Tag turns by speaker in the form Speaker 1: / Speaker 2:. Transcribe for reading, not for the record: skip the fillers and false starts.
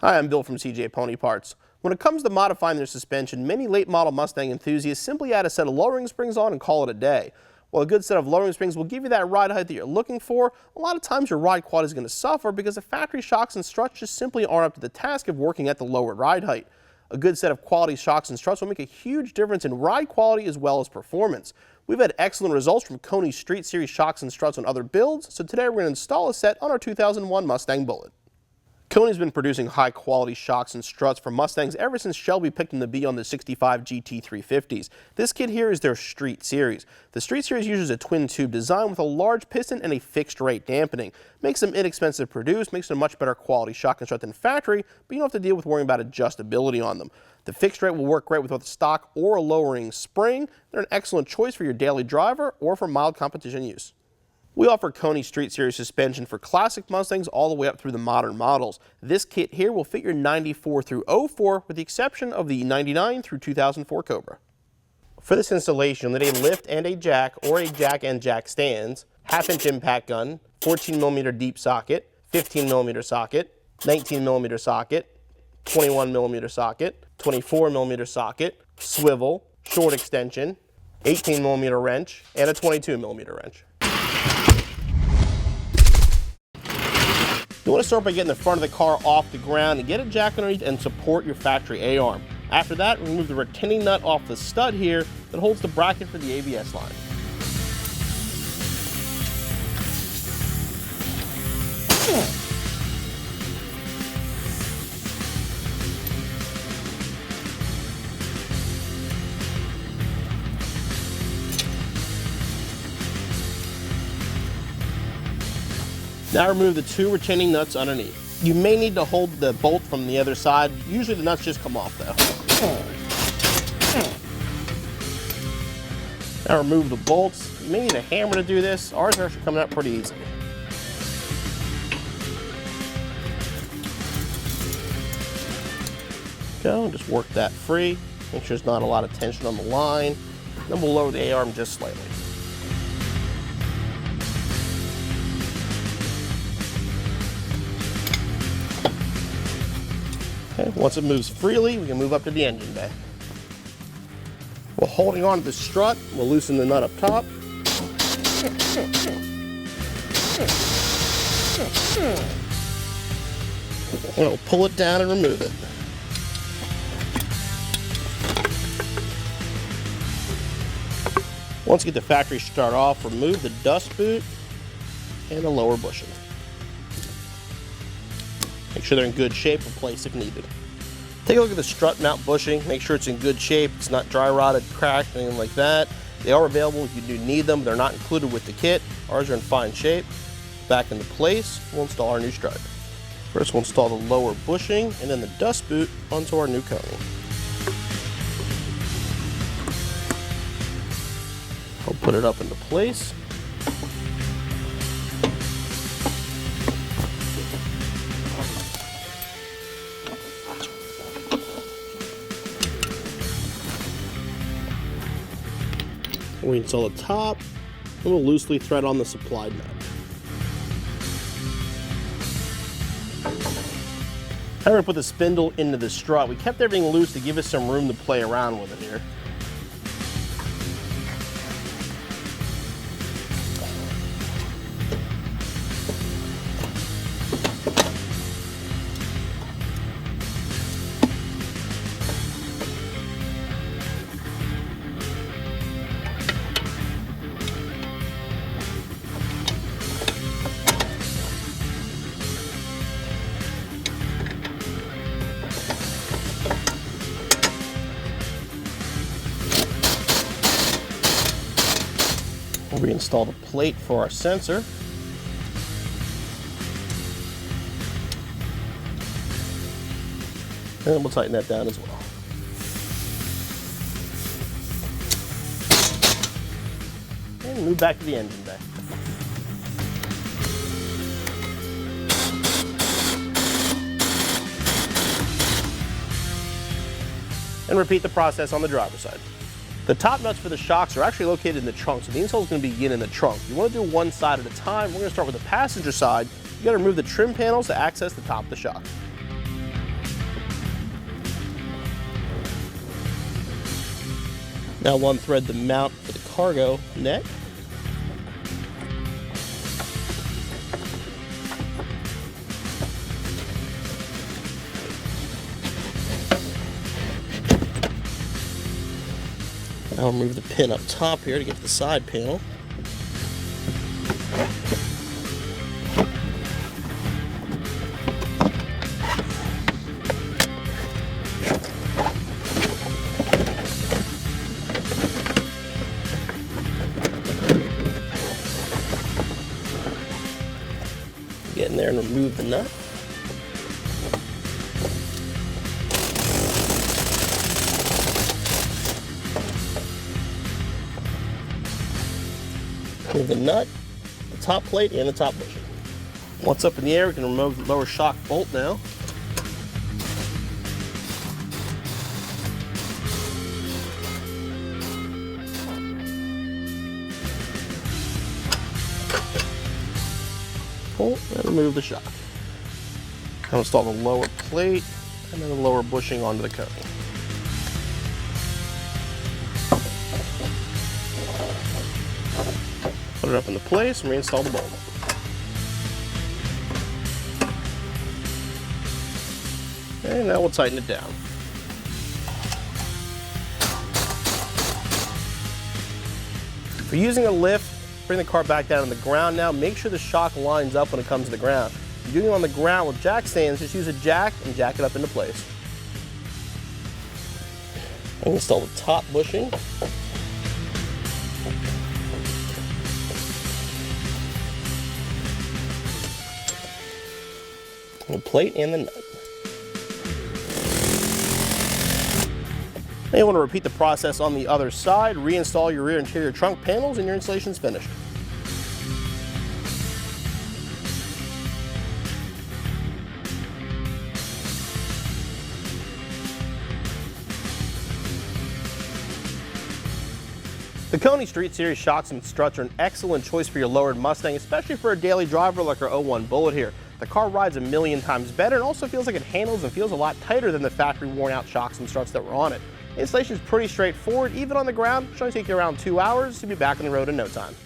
Speaker 1: Hi, I'm Bill from CJ Pony Parts. When it comes to modifying their suspension, many late model Mustang enthusiasts simply add a set of lowering springs on and call it a day. While a good set of lowering springs will give you that ride height that you're looking for, a lot of times your ride quality is going to suffer because the factory shocks and struts just simply aren't up to the task of working at the lower ride height. A good set of quality shocks and struts will make a huge difference in ride quality as well as performance. We've had excellent results from KONI Street Series shocks and struts on other builds, so today we're going to install a set on our 2001 Mustang Bullitt. KONI's been producing high-quality shocks and struts for Mustangs ever since Shelby picked them to be on the 65 GT350s. This kit here is their Street Series. The Street Series uses a twin-tube design with a large piston and a fixed-rate dampening. Makes them inexpensive to produce, makes it a much better quality shock and strut than factory, but you don't have to deal with worrying about adjustability on them. The fixed rate will work great with both a stock or a lowering spring. They're an excellent choice for your daily driver or for mild competition use. We offer KONI Street Series suspension for classic Mustangs all the way up through the modern models. This kit here will fit your 94 through 04 with the exception of the 99 through 2004 Cobra. For this installation, you'll need a lift and a jack or a jack and jack stands, half-inch impact gun, 14mm deep socket, 15mm socket, 19mm socket, 21mm socket, 24mm socket, swivel, short extension, 18mm wrench, and a 22mm wrench. You want to start by getting the front of the car off the ground and get a jack underneath and support your factory A-arm. After that, remove the retaining nut off the stud here that holds the bracket for the ABS line. Now remove the two retaining nuts underneath. You may need to hold the bolt from the other side. Usually the nuts just come off though. Now remove the bolts. You may need a hammer to do this. Ours are actually coming out pretty easy. Go, just work that free. Make sure there's not a lot of tension on the line. Then we'll lower the A-arm just slightly. Okay, once it moves freely, we can move up to the engine bay. While holding on to the strut, we'll loosen the nut up top. And we'll pull it down and remove it. Once you get the factory start off, remove the dust boot and the lower bushing. Make sure they're in good shape, replace if needed. Take a look at the strut mount bushing, make sure it's in good shape, it's not dry rotted, cracked, anything like that. They are available if you do need them, but they're not included with the kit. Ours are in fine shape. Back into place, we'll install our new strut. First we'll install the lower bushing and then the dust boot onto our new KONI. I'll put it up into place. We install the top, and we'll loosely thread on the supplied nut. Now we're going to put the spindle into the strut. We kept everything loose to give us some room to play around with it here. We'll reinstall the plate for our sensor. And we'll tighten that down as well. And move back to the engine bay. And repeat the process on the driver's side. The top nuts for the shocks are actually located in the trunk, so the install is going to begin in the trunk. You want to do one side at a time. We're going to start with the passenger side. You got to remove the trim panels to access the top of the shock. Now we'll unthread the mount for the cargo net. I'll remove the pin up top here to get to the side panel. Get in there and remove the nut. Remove the nut, the top plate, and the top bushing. Once up in the air, we can remove the lower shock bolt now. Pull and remove the shock. Now install the lower plate and then the lower bushing onto the KONI. Put it up into place and reinstall the bolt. And now we'll tighten it down. If you're using a lift, bring the car back down on the ground now. Make sure the shock lines up when it comes to the ground. If you're doing it on the ground with jack stands, just use a jack and jack it up into place. And install the top bushing. The plate and the nut. Now you want to repeat the process on the other side. Reinstall your rear interior trunk panels and your installation is finished. The KONI Street Series shocks and struts are an excellent choice for your lowered Mustang, especially for a daily driver like our 01 Bullitt here. The car rides a million times better and also feels like it handles and feels a lot tighter than the factory worn out shocks and struts that were on it. The installation is pretty straightforward, even on the ground. It should only take you around 2 hours. You'll be back on the road in no time.